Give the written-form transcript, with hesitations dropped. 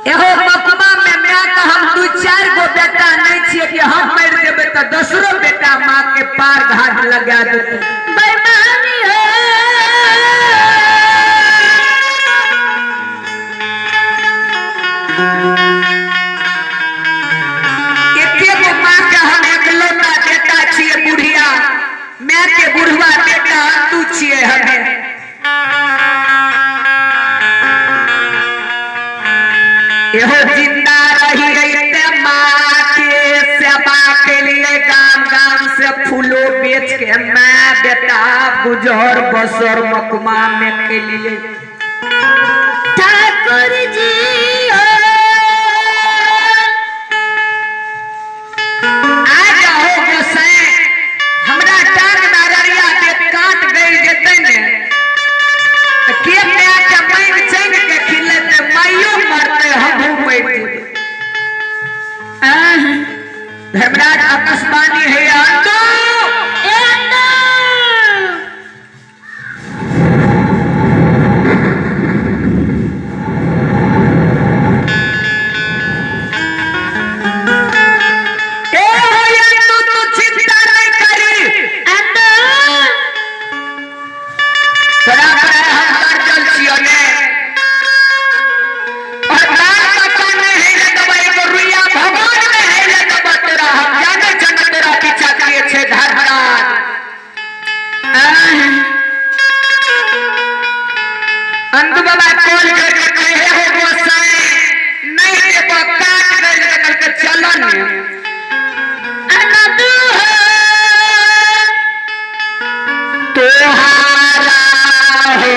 एहो मकुमा में मैं तो हम 2-4 गो बेटा नहीं छिए कि हम मर देबे तो दूसरो बेटा मां के पार घाट लगा देते बेईमानी है। एके गो मां के हम एकलौता बेटा छिए बुढ़िया मैं के बुढ़वा बेटा तू छिए हमें एहो जिंदा रही रहते माँ के सेवा के लिए गांव गांव से फूलों बेच के मैं बेटा गुजर बसर मकुमा में के लिए ठाकुर जी आ जाओ गोसाई हमरा टांग नारिया के काट गई जेते ने के मैं के माइन चैन के खिलते माइयो मरते हमहू मर धर्मराज आकाशवाणी है अंदो ए अंदो ए होया तू चिंता नहीं करी अंदो तोरा पर हम कर चल छियो ने और लाल बच्चा ने है ले दबाई को रुइया भगवान में है ले दबा तेरा हम जाने जन तेरा पीछा किए छे धर्मराज अंदु बाबा कॉल करके कहे हो गोसाई नहीं देबो काट कर निकल के चलन अनदु तोहारा हो